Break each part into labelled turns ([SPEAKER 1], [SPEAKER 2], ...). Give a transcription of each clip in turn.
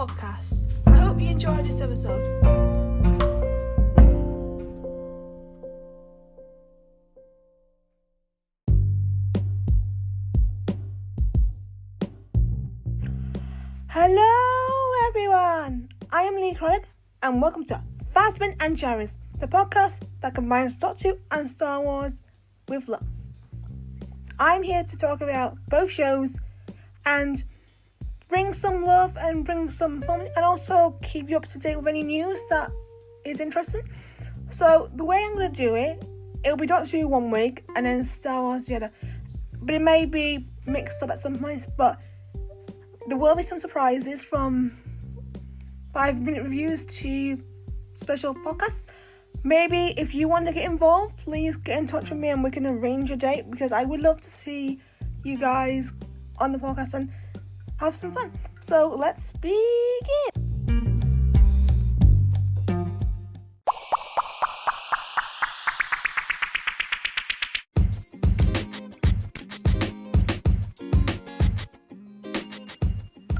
[SPEAKER 1] podcast. I hope you enjoyed this episode. Hello everyone, I am Leigh Craddock and welcome to Phasmin and Cherries, the podcast that combines Doctor Who and Star Wars with love. I'm here to talk about both shows and bring some love and bring some fun and also keep you up to date with any news that is interesting. So the way I'm going to do it, it'll be Doctor Who one week and then Star Wars the other. But it may be mixed up at some points, but there will be some surprises from 5-minute reviews to special podcasts. Maybe if you want to get involved, please get in touch with me and we can arrange a date, because I would love to see you guys on the podcast and have some fun. So let's begin.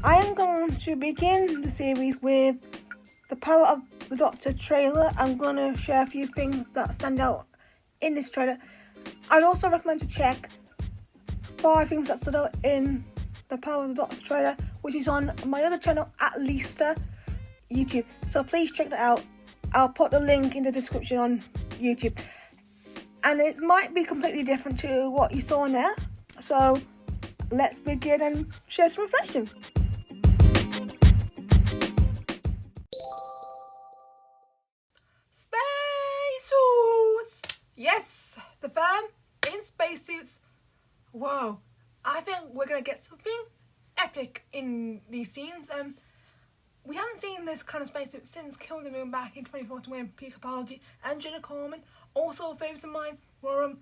[SPEAKER 1] I am going to begin the series with the Power of the Doctor trailer. I'm going to share a few things that stand out in this trailer. I'd also recommend to check 5 things that stood out in the Power of the Doctor trailer, which is on my other channel at Leicester YouTube. So please check that out. I'll put the link in the description on YouTube. And it might be completely different to what you saw there. So let's begin and share some reflection. Spacesuits! Yes, the fam in spacesuits. Whoa, I think we're going to get something epic in these scenes. We haven't seen this kind of spacesuit since Kill the Moon back in 2014 when Peter Capaldi and Jenna Coleman, also favourites of mine, were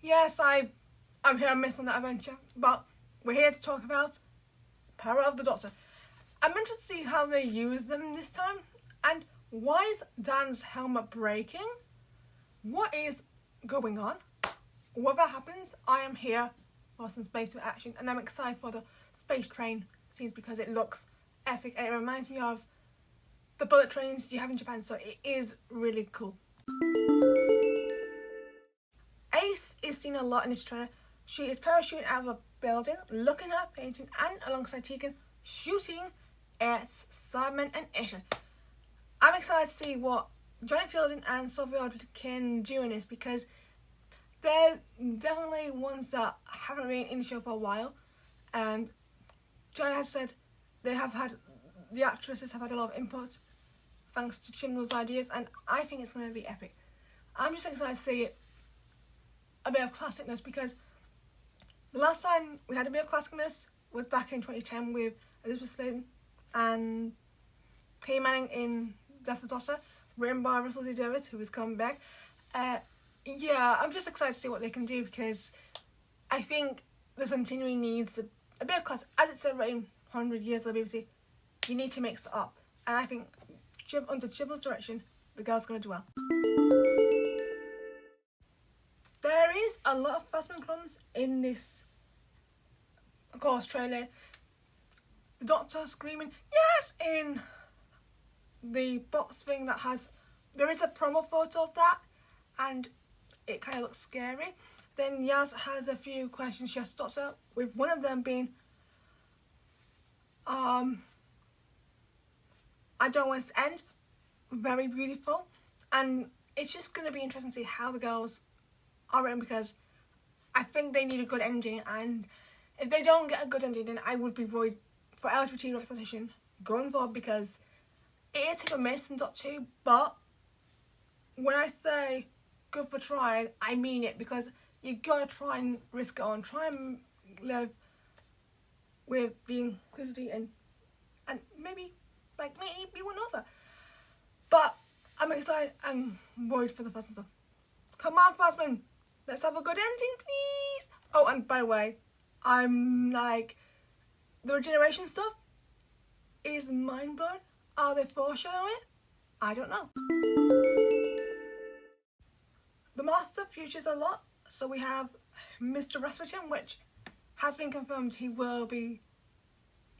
[SPEAKER 1] yes, I'm here and miss on that adventure, but we're here to talk about Power of the Doctor. I'm interested to see how they use them this time, and why is Dan's helmet breaking? What is going on? Whatever happens, I am here for some spacesuit action, and I'm excited for the space train scenes because it looks epic. It reminds me of the bullet trains you have in Japan, so it is really cool. Ace is seen a lot in this trailer. She is parachuting out of a building, looking at painting, and alongside Tegan, shooting at Cybermen and Isha. I'm excited to see what Janet Fielding and Sophie Aldred can do in this, because they're definitely ones that haven't been in the show for a while, and Janet has said the actresses have had a lot of input thanks to Chibnall's ideas, and I think it's going to be epic. I'm just excited to see a bit of classicness, because the last time we had a bit of classicness was back in 2010 with Elizabeth Sladen and Kay Manning in Death of the Doctor, written by Russell D. Davies, who is coming back. Yeah, I'm just excited to see what they can do, because I think the continuing needs a bit of class. As it said right in 100 Years of the BBC, you need to mix it up. And I think under Chibnall's direction, the girl's going to do well. There is a lot of Phasmin clones in this, of course, trailer. The Doctor screaming, yes, in the box thing that has, there is a promo photo of that, and it kind of looks scary. Then Yaz has a few questions she has to Doctor, with one of them being, I don't want it to end. Very beautiful, and it's just going to be interesting to see how the girls are written, because I think they need a good ending, and if they don't get a good ending, then I would be worried for LGBT representation going forward, because it is hit or miss in Doctor Who, but when I say good for trying, I mean it, because you gotta try and risk it on, try and live with the inclusivity and maybe, like me, be one over. But I'm excited and worried for the Phasmin stuff. Come on, Phasmin, let's have a good ending, please. Oh, and by the way, I'm like, the regeneration stuff is mind-blowing. Are they foreshadowing it? I don't know. The Master features a lot. So we have Mr. Rasputin, which has been confirmed he will be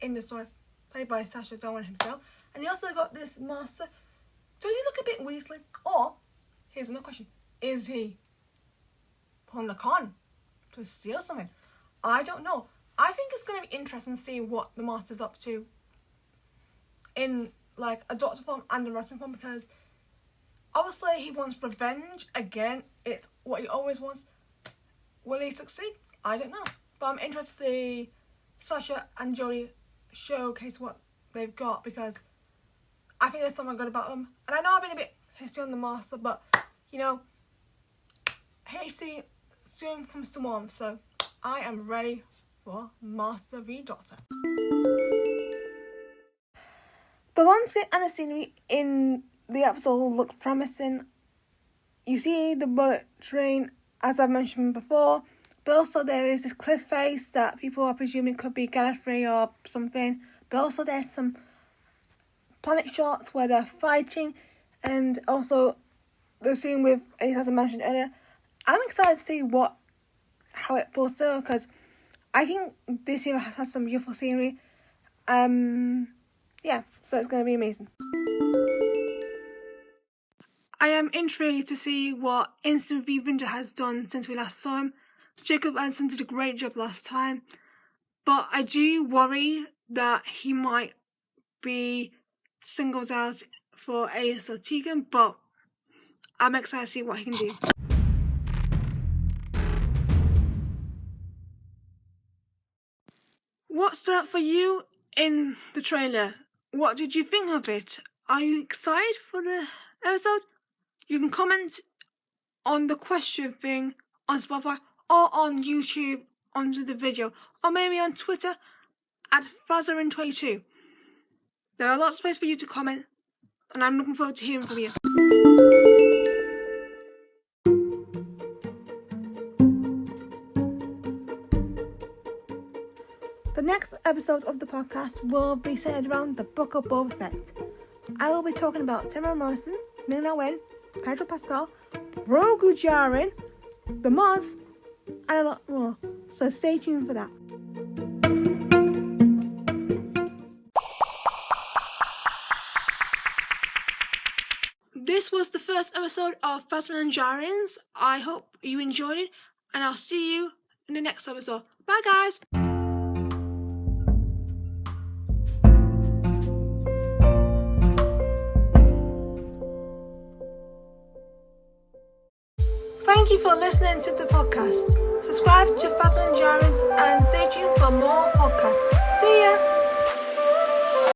[SPEAKER 1] in the story. played by Sacha Dhawan himself. And he also got this master. Does he look a bit Weasley? Or, here's another question, is he pulling a con to steal something? I don't know. I think it's going to be interesting to see what the master's up to in like a Doctor form and the Raspberry form, because obviously he wants revenge. Again, it's what he always wants. Will he succeed? I don't know. But I'm interested to see Sacha and Jodie showcase what they've got, because I think there's something good about them. And I know I've been a bit hasty on the master, but you know, hasty soon comes to warm. So I am ready for Master v Doctor. The landscape and the scenery in the episode look promising. You see the bullet train, as I've mentioned before, but also there is this cliff face that people are presuming could be Gallifrey or something. But also there's some planet shots where they're fighting, and also the scene with Ace, as I mentioned earlier. I'm excited to see how it pulls through, because I think this year has some beautiful scenery. Yeah, so it's going to be amazing. I am intrigued to see what Instant V Winter has done since we last saw him. Jacob Anson did a great job last time, but I do worry that he might be singled out for Ace or Tegan, but I'm excited to see what he can do. What stood out for you in the trailer? What did you think of it? Are you excited for the episode? You can comment on the question thing on Spotify or on YouTube under the video, or maybe on Twitter at Fazarin22. There are lots of space for you to comment, and I'm looking forward to hearing from you. The next episode of the podcast will be centered around the Book of Boba Fett. I will be talking about Tamara Morrison, Ming-Na Wen, Pedro Pascal, Grogu Jaren, the mods, and a lot more. So stay tuned for that. This was the first episode of Phasma and Jarins. I hope you enjoyed it, and I'll see you in the next episode. Bye guys! Thank you for listening to the podcast. Subscribe to Phasma and